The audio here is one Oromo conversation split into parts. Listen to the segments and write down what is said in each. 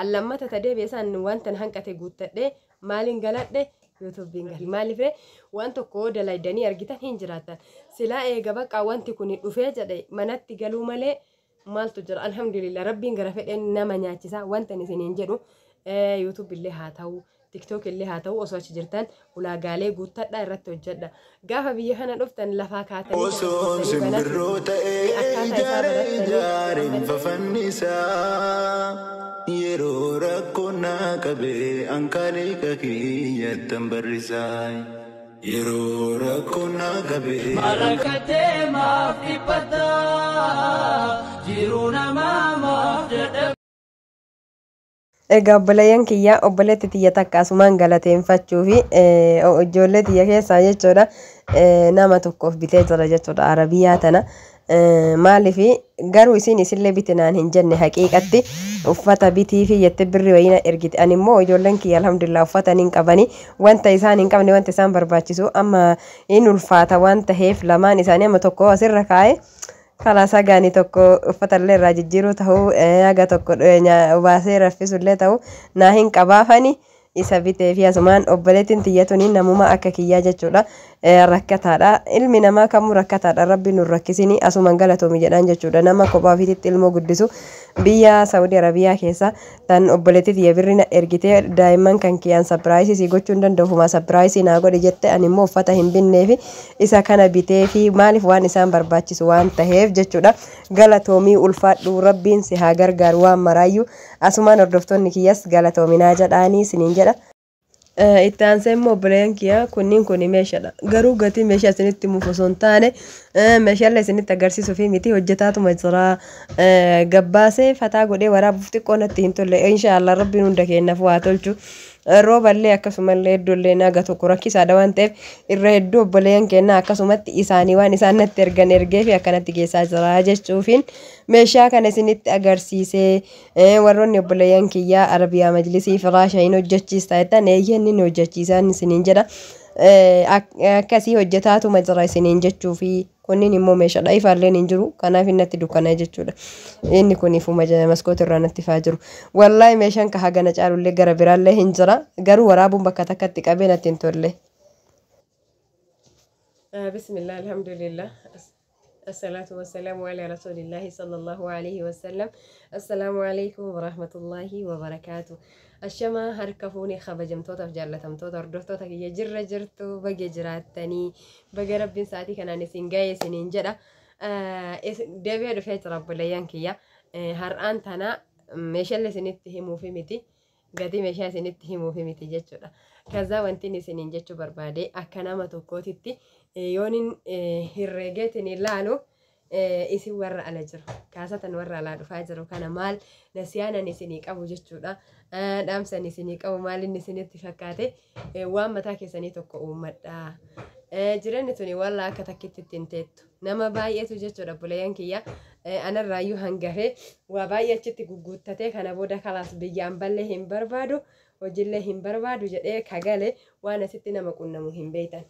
allammata tadee beesan wanta hanqate guuttadhe maalin galadhe YouTube gal maalife waan tokko dalaydanii argitan hin jiraatan silaa eega baqa wanti kun dhufee jedhe manatti galuu malee maaltu jira alhamdulillah rabbiin gara fedhen nama nyaachisa wanta isiniin jedhu YouTube illee haa ta'u TikTok illee haa ta'u osoo achi jirtan ulaagaalee guuttadha irratti hojjedha gaafa biyya kana dhuftan lafaa kaatanii osoon simbirroo ta'ee jaariin fafannisaa yeroo rakkoonaa qabee ankaaleeqa kiyyattan barrisaa yeroo rakkoonaa qabee marakatee maaf dhiphataa jiruu namaa maaf jedhe. Egaa obboleeyyan kiyyaa obboleetti xiyya takkaasumaan galateeffachuu fi ijoollee xiyya keessaa jechuudha nama tokkoof bitee jira jechuudha arabiyaa tana maaliif garuu isinillee bitinaan hin jenne haqiiqatti uffata bitii fi jette birri wayina ergite ani immoo ijoolleen kiyya alhamdulillah uffata hin qabani wanta isaan hin qabne wanta isaan barbaachisu amma in ulfaata waan taheef lamaan isaanii amma tokko asirra kaa'e kala sagani tokko uffatallee irraa jijjiiruu ta'uu aga tokko baasee raffisullee ta'uu naa hin qabaafani isa bitee fi asumaan obboleettiin tiyyatuun namuma akka kiyyaa jechuudha rakkataadha ilmi namaa kamuu rakkataadha rabbi nu rakkisini asumaan galatoomi jedhaan jechuudha nama kophaa ofiitti ilmoo guddisu biyya Saudi Arabiyaa keessa tan obboleettii tiyya birrina ergitee daa'imman kan kiyyaan sapiraayisii si gochuu hin danda'u sapiraayisii naa godhe jette ani immoo uffata hin binnee fi isa kana bitee fi maaliif waan isaan barbaachisu waan taheef jechuudha galatoomii ulfaadhu rabbiin si haa gargaaru waan maraayyuu asumaan hordoftoonni kiyyas galatoominaa jedhaanii siniin jedha. Itti aansee immoo obboleeyyan kiyyaa kunniin kun meeshaadha garuu gatii meeshaa isinitti himuuf osoo hin taane meeshaalee isinitti agarsiisuu fi miti hojjetaatuma jira gabbaasee fataa godhee waraabuuf xiqqoo natti hin tolle inshaallah rabbiin hunda keenyaaf waa tolchu rooballee akkasumallee iddoollee naga tokko rakkisaadha waan ta'eef irra hedduu obboleeyyan keenyaa akkasumatti isaanii waan isaan natti ergan ergee fi akkanatti geessaa jira jechuufiin meeshaa kana isinitti agarsiisee warroonni obboleeyyan kiyyaa arabiyaa majlisii firaasha hin hojjechiista jettan eeyyan hin hojjechiisan isiniin jedha akkasii hojjetaatuma jira isiniin jechuu fi kunniin immoo meeshaadha ifaalleen hin jiru kanaaf innatti dukkanaa jechuudha inni kun ifuma maskoota irraa natti faa jiru wallaahi meeshaan ka hagana caalullee gara biraallee hin jira garuu waraabuun bakka takkatti qabee natti hin tolle. Bismillah alhamdulillah الصلاة والسلام على رسول الله صلى الله عليه وسلم السلام عليكم ورحمة الله وبركاته الشما هركفوني خبجمتوتا فجالتمتوتا ردوتوتا كي يجر جرتو بقى جراتني بقى رب ساعتي كان نسين جاي سنين جدا دبي رفيت رب ليان كيا هران تنا مشل سنتهمو في متي قدي مشا سنتهمو في متي جتشودا كذا وانتني سنين جتشو بربادي أكنا ما توكوتي يونين هرجتني لانو isi warra ala jiru kaasatan warra ala dhufaa jiru kana maal nasiyaanan isinii qabu jechuudha dhaamsan isinii qabu maalin isinitti fakkaate waan mataa keessanii tokko uummadha jireenya tuni walla akka takkitti ittiin teettu nama baay'eetu jechuudha buleeyyan kiyya anarraayyuu hangafee waa baay'ee achitti gugguuttatee kana booda kalaas biyyaan ballee hin barbaadu hojiillee hin barbaadu jedhee kagale waan asitti nama qunnamu hin beeytan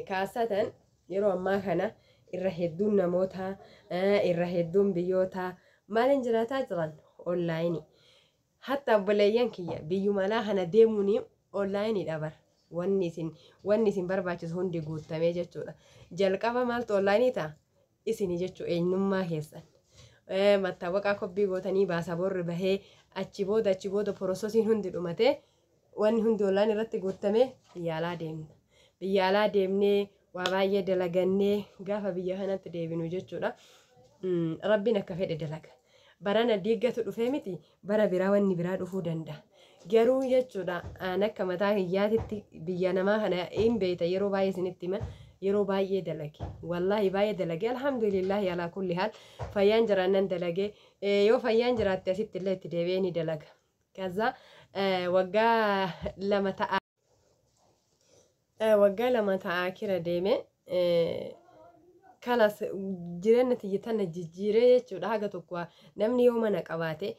kaasatan yeroo ammaa kana irra hedduun namoota irra hedduun biyyoota maalin jiraataa jiran onlaayinii hatta obboleeyyan kiyya biyyuma alaa kana deemuun onlaayinii dhabar wanni isin barbaachisu hundi guutamee jechuudha jalqaba maaltu onlaayinii ta'a isin jechuu eenyummaa keessan mattaawaqaa kobbii gootanii baasaboorri bahee achi booda porososiin hundi dhumatee wanni hundi onlaayinii irratti guutamee biyya alaa deemnee waa baay'ee dalagannee gaafa biyya kanatti deebinu jechuudha rabbiin akka fedhe dalaga barana diiggatu dhufee miti bara biraa wanni biraa dhufuu danda'a garuu jechuudha an akka mataa hiyyaatitti biyya namaa kana hin beeyta yeroo baay'ee isinitti hima yeroo baay'ee dalage wallaahi baay'ee dalage alhamdulillahi alaa kulli haal fayyaan jiraannan dalage yoo fayyaan jiraatte asitti illee itti deebi'ee ni dalaga kaza waggaa lama ta'a kira deeme kalas jireenya tiyyatana jijjiiree jechuudha haga tokko namni yoo mana qabaate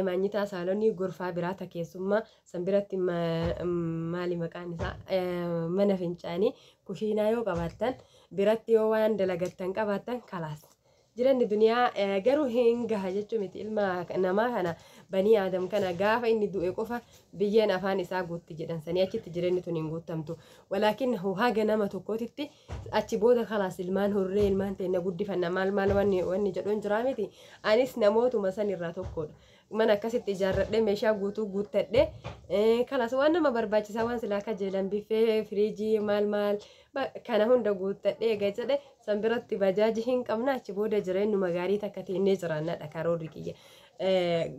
maanyitaa saalonni gorfaa biraata keessummaa san biratti maali maqaan isaa mana fincaanii kushiinaa yoo qabaattan biratti yoo waan dalagattan qabaattan kalas jireenyi duniyaa garuu hin gaha jechuu miti ilma namaa kana banii aadam kana gaafa inni du'e qofa biyyeen afaan isaa guutti jedhan sanii achitti jireenyi tun hin guutamtu walaakin haga nama tokkootitti achi booda khalaas ilmaan horree ilmaan teenya guddifanna maal wanni jedhuun jira miti anis namootuma san irraa tokkodha mana akkasitti ijaarradhe meeshaa guutuu guuttadhe khalaas waan nama barbaachisaa waan silaa kajeelan biffee firiijii maal kana hunda guuttadhe egaa jedhe san biratti bajaaji hin qabna achi booda jireenyuma gaarii takka teennee jiraannadha karoorri kiyya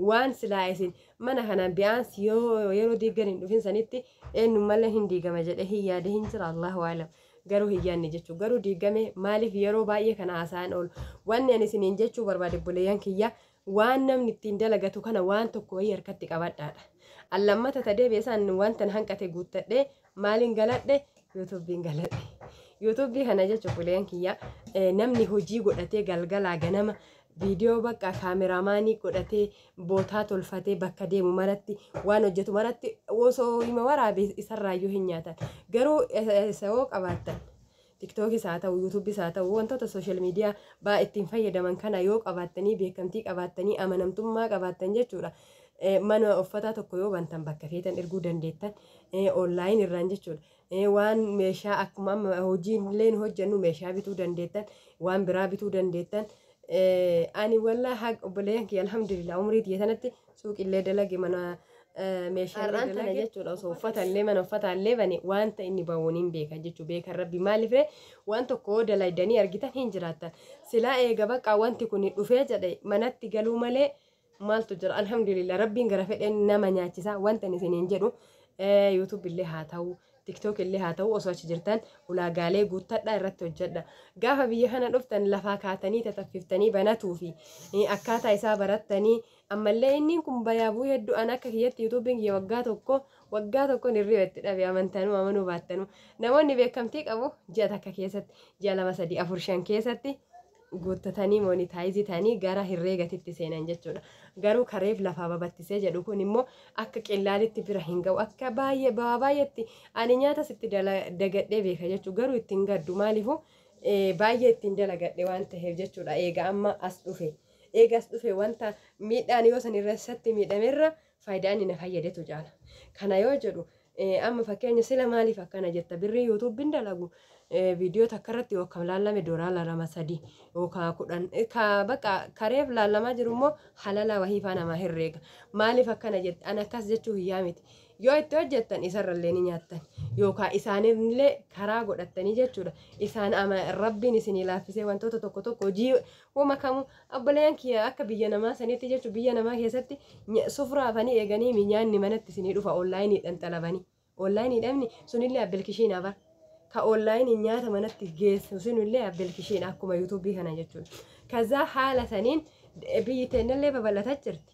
waan silaa isin mana kana bi'aans yeroo diigan hin dhufin sanitti eenyummallee hin diigama jedhe hin yaade hin jira Allahu aalam garuu hin yaanne jechuu garuu diigame maaliif yeroo baay'ee kana haasa'an oolu wanni ani isiniin jechuu barbaade buleeyyan kiyya waan namni ittiin dalagatu kana waan tokko wayii harkatti qabadhaadha allammata tadee beesaan wanta hanqate guuttadhe maaliin galadhe yuutuubiin galadhe yuutuubii kana jechuun buleeyyan kiyya namni hojii godhatee galgalaa ganama viidiyoo bakka kaameraamaanii godhatee bootaa tolfatee bakka deemu maratti waan hojjetu maratti osoo hima waraabee isarraayyuu hin nyaatan garuu isa yoo qabaattan tiktookis haa ta'u yuutuubis haa ta'u wantoota sooshaal miidiyaa baa ittiin fayyadaman kana yoo qabaattanii beekamtii qabaattanii amanamtummaa qabaattan jechuudha mana uffataa tokko yoo bantan bakka feetan erguu dandeettan onlaayin irraan jechuudha waan meeshaa akkuma amma hojiileen hojjennu meeshaa bituu dandeettan waan biraa bituu dandeettan ani wallah haq obboleeyyan kiyya alhamdulillah umrii tiyya sanatti suuqillee dalage mana meeshaalee dalage jechuudha osoo uffatallee mana uffataallee bane wanta inni ba'uun hin beekan jechuu beekan rabbi maaliif waan tokko dalaydanii argitan hin jiraattan silaa eega bakka wanti kun dhufee jedhe manatti galuu malee maaltu jira alhamdulillah rabbiin gara fedhen nama nyaachisa wanta isiniin jedhu yuutuub illee haa ta'u tiktok illee haa ta'u osoo achi jirtan ulaagaalee guuttadhaa irratti hojjedha gaafa biyya kana dhuftan lafaa kaatanii tataffiftanii banatuu fi akkaataa isaa barattanii ammallee inni kun bayaabuu hedduu an akka kiyyatti yuutuubiin kiyya waggaa tokkoon hirriba itti dhabe amantanuu amanuu baattanuu namoonni beekamtii qabu ji'a takka keessatti ji'a 2 3 4 5 keessatti guuttatanii moonitaayizii ta'anii gara herreegatitti seenan jechuudha garuu kareef lafaa babattisee jedhu kun immoo akka qillaalitti bira hin ga'u akka baay'eetti ani nyaata sitti dagadhee beeka jechuu garuu ittiin gaddu maaliifuu baay'ee ittiin dalagadhe waan ta'eef jechuudha eega amma as dhufe wanta miidhaan yoo san irratti miidhamerra faayidaan inni fayyadetu jaala kana yoo jedhu amma fakkeenya sila maaliif akkana jetta birrii yuutuubiin dalagu viidiyoo takka irratti yookaan laalame doolaara 2-3 yookaan 10 ka bakka kareef laalamaa jiru immoo halala wahii faa nama herreega maaliif akkana jette an akkas jechuu hiyyaa miti yoo itti hojjettan isarrallee ni nyaattan yookaan isaanillee karaa godhattanii jechuudha isaan rabbiin isinii laaffisee wantoota tokko hojii uuma kamuu obboleeyyan kiyya akka biyya namaa sanitti jechuudha biyya namaa keessatti sufraafanii eeganii nyaanni manatti isinii dhufa onlaayinii dhanxalabanii onlaayinii dhabni sunillee abbilkishiin abar ka onlaayinii nyaata manatti geessu sunillee abbilkishiin akkuma yuutuubii kana jechuudha kazaa haala saniin biyyi teennallee babal'ataa jirti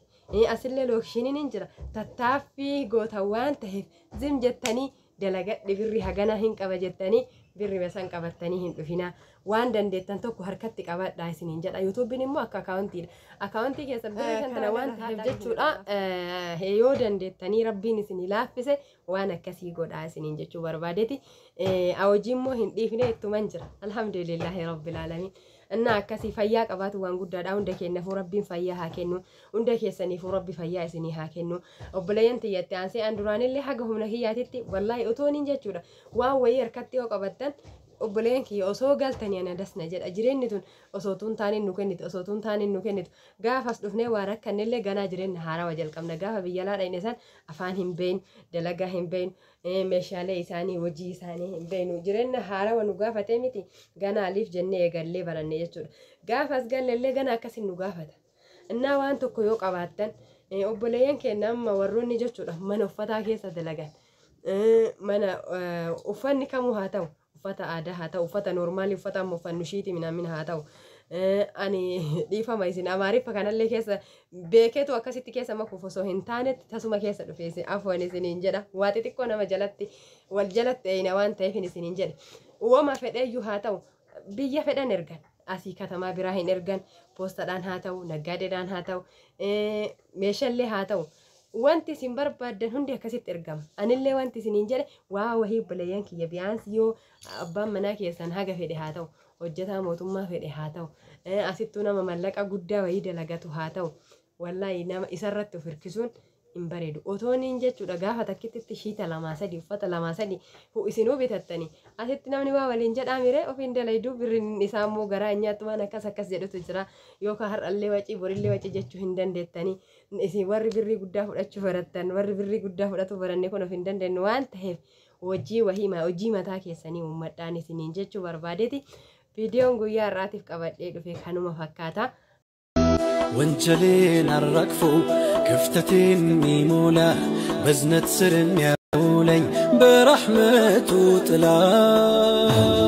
asillee lookishiniin hin jira tattaaffii goota waan ta'eef zim jettanii dalagadhe birri hagana hin qaba jettanii birri besan qabattanii hin dhufinaa waan dandeettan tokko harkatti qabadhaa isiniin jedha yuutuubiin immoo akka akaawuntii keessa birri kana waan ta'eef jechuudha yoo dandeettanii rabbiin isinii laaffise waan akkasii godhaa isiniin jechuu barbaadeeti hojii immoo hin dhiifne ittuman jira alhamdulillahi rabbil aalamiin እና አከሲ ፈያ ቀባቱ ዋን ጉዳዳ እንደ ከነፉ ረቢን ፈያ ሀከኑ እንደ ከሰኒፉ ረቢ ፈያ እስኒ ሀከኑ ኦብለየንት የታንሴ አንዱራንለ ሀገሁነ ህያቲቲ ወላሂ ኦቶኒን ጀቹዳ ዋ ወየር ከትዮ ቀበተን ኦብለየን ኪ ኦሶ ጋልተን ያነ ደስነ ጀዳ ጅሬንቱን ኦሶቱን ታኒን ኑከኒት ኦሶቱን ታኒን ኑከኒት ጋፋስ ዱፍኔ ዋራ ከነለ ገና ጅሬን ሀራ ወጀል ቀምነ ጋፋ ብያላ ዳይነሳን አፋን ሂምቤን ደለጋ ሂምቤን meeshaalee isaanii hojii isaanii hin beeknu jireenya haarawaa nu gaafate miti gana aliif jennee eegallee baranne jechuudha gaafas galleellee gana akkasin nu gaafata innaa waan tokko yoo qabaattan obboleeyyan keenya amma warroonni jechuudha mana uffataa keessa dalagan mana uffanni kamuu haa ta'u uffata aadaa haa ta'u uffata noormaalii uffata amma uffannu shiitii minamina haa ta'u ani dhiifama isin amaariffa kanallee keessa beekeetu akkasitti keessa makuuf osoo hin taanetti tasuma keessa dhufeesse afwan isiniin jedha waa xixiqqoo nama jalatti wal jalatti eeyna waan ta'eef isiniin jedhe uwwama fedheeyyuu haa ta'u biyya fedhan ergan asii katamaa biraa hin ergan poostadhaan haa ta'u naggaadeedhaan haa ta'u meeshallee haa ta'u wanti isin barbaaddan hundi akkasitti ergama anillee wanti isiniin jedhe waa wahii obboleeyyan kiyya biyaansi yoo abbaan manaa keessan haga fedhe haa ta'u hojjetaa mootummaa fedhe haa ta'u asittuu nama mallaqa guddaa wayii dalagatu haa ta'u wallahi nama isarratti firkisuun hin bareedu. Otooniin jechuudha gaafa takkitti shiita lamaa sadii uffata lamaa sadii isinuu bitattanii asitti namni waa waliin jedhaa miree ofiin dalayduu birriin isaa immoo garaa nyaatumaan akkas jedhutu jira. Yookaan har'allee wacii borillee wacii jechuu hin dandeettanii isin warri birrii guddaa fudhachuu barattan warri birrii guddaa fudhatu baranne kun of hin dandeenyu waan ta'eef hojii mataa keessanii uummadhaan isiniin jechuu barbaadeeti. Viidiyoon guyyaa har'aatiif qabadhee dhufe kanuma fakkaata. وانجلين الركفو كفتتين ميمولة بزنة سرن يا مولي برحمته طلع